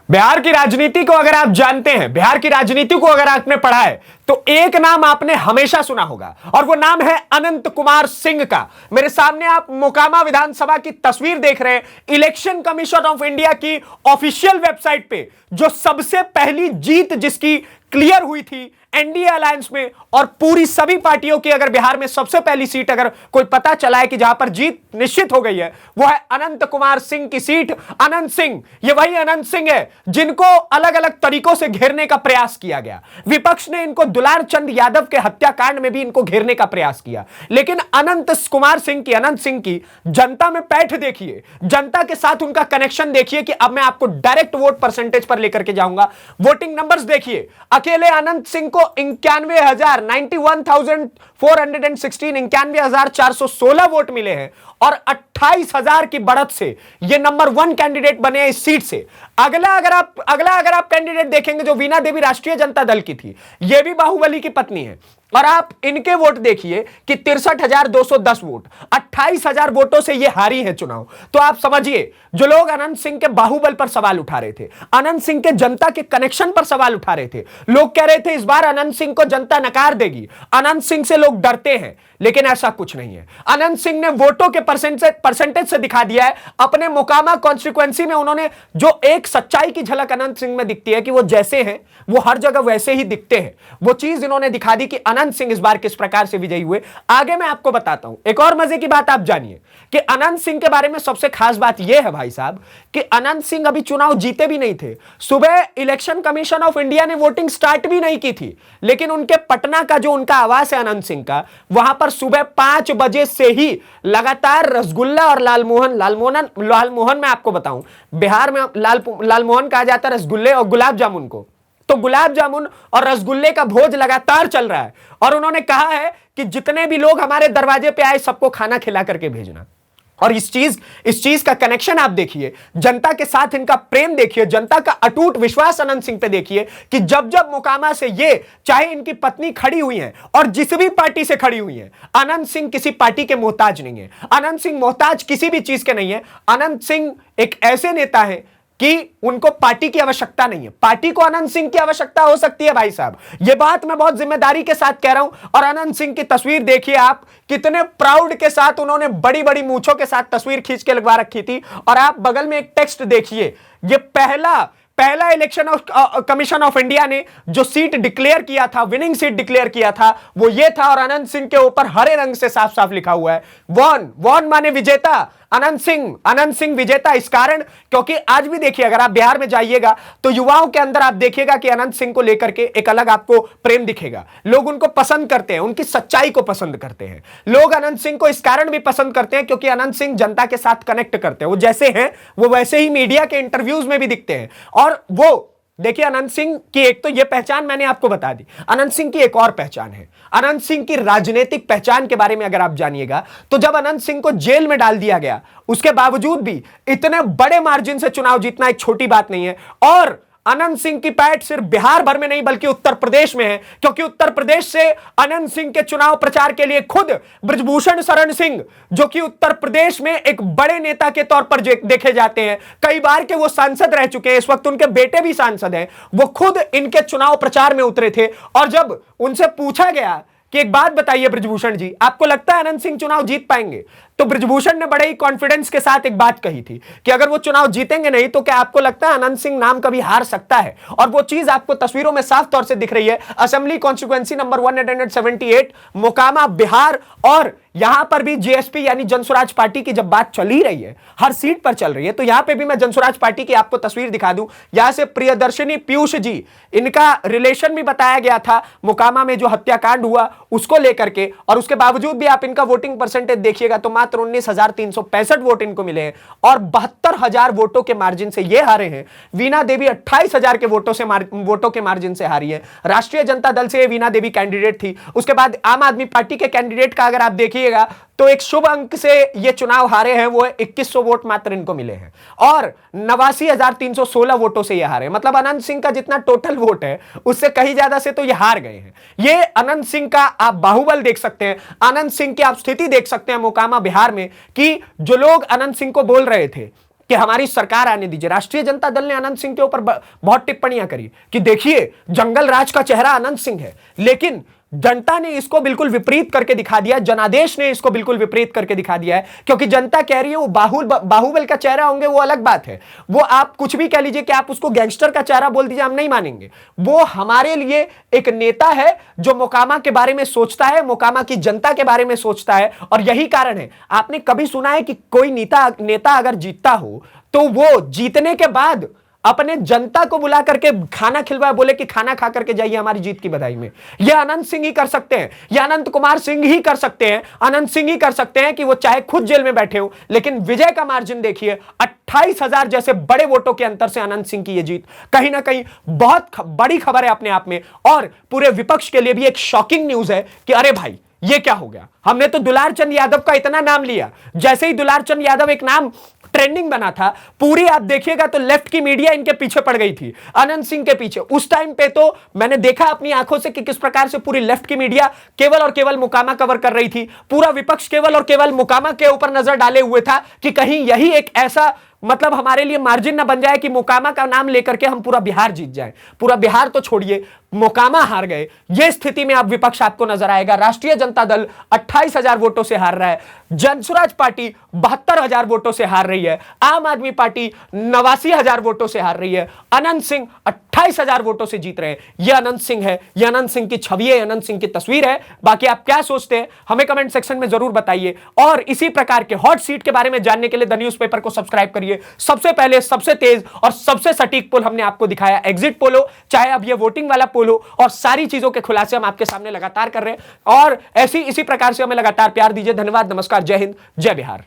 बिहार की राजनीति को अगर आप जानते हैं, बिहार की राजनीति को अगर आपने पढ़ा है, तो एक नाम आपने हमेशा सुना होगा और वो नाम है अनंत कुमार सिंह का। मेरे सामने आप मोकामा विधानसभा की तस्वीर देख रहे हैं। इलेक्शन कमीशन ऑफ इंडिया की ऑफिशियल वेबसाइट पे जो सबसे पहली जीत जिसकी क्लियर हुई थी एनडीए अलायंस में, और पूरी सभी पार्टियों की अगर बिहार में सबसे पहली सीट अगर कोई पता चला है कि जहां पर जीत निश्चित हो गई है, वो है अनंत कुमार सिंह की सीट। अनंत सिंह, ये वही अनंत सिंह है जिनको अलग अलग तरीकों से घेरने का प्रयास किया गया। विपक्ष ने इनको दुलार चंद यादव के हत्याकांड में भी इनको घेरने का प्रयास किया, लेकिन अनंत कुमार सिंह की, अनंत सिंह की जनता में पैठ देखिए, जनता के साथ उनका कनेक्शन देखिए कि अब मैं आपको डायरेक्ट वोट परसेंटेज पर लेकर के जाऊंगा। वोटिंग नंबर्स देखिए, अकेले अनंत सिंह को 91,416 वोट मिले हैं और 28,000 की बढ़त से ये नंबर 1 कैंडिडेट बने हैं इस सीट से। अगला अगर आप कैंडिडेट देखेंगे जो वीणा देवी राष्ट्रीय जनता दल की थी, ये भी बाहुबली की पत्नी है, और आप इनके वोट देखिए कि 63,210 वोट, 28,000 वोटों से ये हारी है चुनाव। तो आप समझिए, जो लोग अनंत सिंह के बाहुबल पर सवाल उठा रहे थे, अनंत सिंह के जनता के कनेक्शन पर सवाल उठा रहे थे, लोग कह रहे थे इस बार अनंत सिंह को जनता नकार देगी, अनंत सिंह से लोग डरते हैं, लेकिन ऐसा कुछ नहीं है। अनंत सिंह ने वोटों के परसेंटेज से दिखा दिया है। अपने मोकामा कॉन्स्टिट्यूएंसी में उन्होंने जो एक सच्चाई की झलक अनंत सिंह में दिखती है कि वो जैसे हैं वो हर जगह वैसे ही दिखते हैं, वो चीज इन्होंने दिखा दी कि अनंत सिंह इस बार किस प्रकार से विजयी हुए। आगे मैं आपको बताता हूं। एक और मजे की बात आप जानिए कि अनंत सिंह के बारे में सबसे खास बात यह है भाई साहब कि अनंत सिंह अभी चुनाव जीते भी नहीं थे। सुबह इलेक्शन कमीशन ऑफ इंडिया ने वोटिंग स्टार्ट भी नहीं की थी, लेकिन उनके पटना का जो उनका आवास है अनंत सिंह का, वहां पर सुबह 5 बजे से ही लगातार रसगुल्ला और लालमोहन मैं आपको बताऊं, बिहार में लालमोहन कहा जाता है रसगुल्ले और गुलाब जामुन को, तो गुलाब जामुन और रसगुल्ले का भोज लगातार चल रहा है। और उन्होंने कहा है कि जितने भी लोग हमारे दरवाजे पे आए सबको खाना खिला करके भेजना। और इस चीज का कनेक्शन आप देखिए, जनता के साथ इनका प्रेम देखिए, जनता का अटूट विश्वास अनंत सिंह पे देखिए कि जब जब मोकामा से ये, चाहे इनकी पत्नी खड़ी हुई हैं और जिस भी पार्टी से खड़ी हुई हैं, अनंत सिंह किसी पार्टी के मोहताज नहीं है। अनंत सिंह मोहताज किसी भी चीज के नहीं है। अनंत सिंह एक ऐसे नेता है कि उनको पार्टी की आवश्यकता नहीं है, पार्टी को अनंत सिंह की आवश्यकता हो सकती है भाई साहब। यह बात मैं बहुत जिम्मेदारी के साथ कह रहा हूं। और अनंत सिंह की तस्वीर देखिए आप, कितने प्राउड के साथ उन्होंने बड़ी बड़ी मूंछों के साथ तस्वीर खींच के लगवा रखी थी। और आप बगल में एक टेक्स्ट देखिए, यह पहला इलेक्शन कमीशन ऑफ इंडिया ने जो सीट डिक्लेयर किया था, विनिंग सीट डिक्लेयर किया था, वो ये था। और अनंत सिंह के ऊपर हरे रंग से साफ साफ लिखा हुआ है वॉन माने विजेता, अनंत सिंह विजेता। इस कारण क्योंकि आज भी देखिए, अगर आप बिहार में जाइएगा तो युवाओं के अंदर आप देखिएगा कि अनंत सिंह को लेकर के एक अलग आपको प्रेम दिखेगा। लोग उनको पसंद करते हैं, उनकी सच्चाई को पसंद करते हैं। लोग अनंत सिंह को इस कारण भी पसंद करते हैं क्योंकि अनंत सिंह जनता के साथ कनेक्ट करते हैं। वो जैसे हैं वो वैसे ही मीडिया के इंटरव्यूज में भी दिखते हैं। और वो देखिए, अनंत सिंह की एक तो यह पहचान मैंने आपको बता दी, अनंत सिंह की एक और पहचान है। अनंत सिंह की राजनीतिक पहचान के बारे में अगर आप जानिएगा तो जब अनंत सिंह को जेल में डाल दिया गया, उसके बावजूद भी इतने बड़े मार्जिन से चुनाव जीतना एक छोटी बात नहीं है। और अनंत सिंह की पैठ सिर्फ बिहार भर में नहीं बल्कि उत्तर प्रदेश में है, क्योंकि उत्तर प्रदेश से अनंत सिंह के चुनाव प्रचार के लिए खुद ब्रजभूषण शरण सिंह, जो कि उत्तर प्रदेश में एक बड़े नेता के तौर पर देखे जाते हैं, कई बार के वो सांसद रह चुके हैं, इस वक्त उनके बेटे भी सांसद हैं, वो खुद इनके चुनाव प्रचार में उतरे थे। और जब उनसे पूछा गया कि एक बात बताइए ब्रजभूषण जी, आपको लगता है अनंत सिंह चुनाव जीत पाएंगे, तो ब्रजभूषण ने बड़े ही कॉन्फिडेंस के साथ एक बात कही थी कि अगर वो चुनाव जीतेंगे नहीं तो क्या आपको लगता है अनंत सिंह नाम कभी हार सकता है। और वो चीज आपको तस्वीरों में साफ तौर से दिख रही है। Assembly constituency number 178 Mokama Bihar, और यहां पर भी जीएसपी यानी जनसुराज पार्टी की जब बात चल ही रही है, हर सीट पर चल रही है, तो यहां पे भी मैं जनसुराज पार्टी की आपको तस्वीर दिखा दूं। यहां से प्रियदर्शनी पीयूष जी, इनका रिलेशन भी बताया गया था मोकामा में जो हत्याकांड हुआ उसको लेकर के, और उसके बावजूद भी आप इनका वोटिंग परसेंटेज देखिएगा तो मात्र 19,365 वोट इनको मिले हैं और 72,000 वोटों के मार्जिन से ये हारे हैं। वीणा देवी 28,000 के वोटों के मार्जिन से हारी है। राष्ट्रीय जनता दल से वीणा देवी कैंडिडेट थी। उसके बाद आम आदमी पार्टी के कैंडिडेट का अगर आप देखिएगा तो एक शुभ अंक से ये चुनाव हारे हैं, वो 2100 वोट मात्र इनको मिले हैं और 89,316 वोटों से ये हारे। मतलब अनंत सिंह का जितना टोटल वोट है उससे कहीं ज्यादा से तो ये हार गए हैं। ये अनंत सिंह का आप बाहुबल देख सकते हैं, अनंत सिंह की आप स्थिति देख सकते हैं मोकामा बिहार में, कि जो लोग अनंत सिंह को बोल रहे थे कि हमारी सरकार आने दीजिए। राष्ट्रीय जनता दल ने अनंत सिंह के ऊपर बहुत टिप्पणियां करी कि देखिए जंगल राज का चेहरा अनंत सिंह है, लेकिन जनता ने इसको बिल्कुल विपरीत करके दिखा दिया, जनादेश ने इसको बिल्कुल विपरीत करके दिखा दिया है, क्योंकि जनता कह रही है वो बाहुबल का चेहरा होंगे, वो अलग बात है। वो आप कुछ भी कह लीजिए कि आप उसको गैंगस्टर का चेहरा बोल दीजिए, हम नहीं मानेंगे। वो हमारे लिए एक नेता है जो मोकामा के बारे में सोचता है, मोकामा की जनता के बारे में सोचता है। और यही कारण है, आपने कभी सुना है कि कोई नेता अगर जीतता हो तो वो जीतने के बाद अपने जनता को बुला करके खाना खिलवाए, बोले कि खाना खा करके जाइए हमारी जीत की बधाई में? यह अनंत सिंह ही कर सकते हैं, यह अनंत कुमार सिंह ही कर सकते हैं, अनंत सिंह ही कर सकते हैं कि वो चाहे खुद जेल में बैठे हो, लेकिन विजय का मार्जिन देखिए, 28,000 जैसे बड़े वोटों के अंतर से अनंत सिंह की यह जीत कहीं ना कहीं बहुत बड़ी खबर है अपने आप में। और पूरे विपक्ष के लिए भी एक शॉकिंग न्यूज है कि अरे भाई ये क्या हो गया, हमने तो दुलार चंद यादव का इतना नाम लिया, जैसे ही दुलार चंद यादव एक नाम ट्रेंडिंग बना था, पूरी आप देखिएगा तो लेफ्ट की मीडिया इनके पीछे पड़ गई थी, अनंत सिंह के पीछे। उस टाइम पे तो मैंने देखा अपनी आंखों से कि किस प्रकार से पूरी लेफ्ट की मीडिया केवल और केवल मोकामा कवर कर रही थी, पूरा विपक्ष केवल और केवल मोकामा के ऊपर नजर डाले हुए था कि कहीं यही एक ऐसा मतलब हमारे लिए मार्जिन ना बन जाए कि मोकामा का नाम लेकर के हम पूरा बिहार जीत जाए। पूरा बिहार तो छोड़िए, मोकामा हार गए। यह स्थिति में अब विपक्ष आपको नजर आएगा। राष्ट्रीय जनता दल 28,000 वोटों से हार रहा है, जनसुराज पार्टी 72,000 वोटों से हार रही है, आम आदमी पार्टी 89,000 वोटों से हार रही है, अनंत सिंह 28,000 वोटों से जीत रहे हैं। यह अनंत सिंह है, यह अनंत सिंह की छवि है, अनंत सिंह की तस्वीर है। बाकी आप क्या सोचते हैं हमें कमेंट सेक्शन में जरूर बताइए, और इसी प्रकार के हॉट सीट के बारे में जानने के लिए द न्यूज़ पेपर को सब्सक्राइब करिए। सबसे पहले, सबसे तेज और सबसे सटीक पोल हमने आपको दिखाया, एग्जिट पोल हो चाहे अब ये वोटिंग वाला पोल हो, और सारी चीजों के खुलासे हम आपके सामने लगातार कर रहे हैं। और इसी प्रकार से हमें लगातार प्यार दीजिए। धन्यवाद, नमस्कार, जय हिंद, जय बिहार।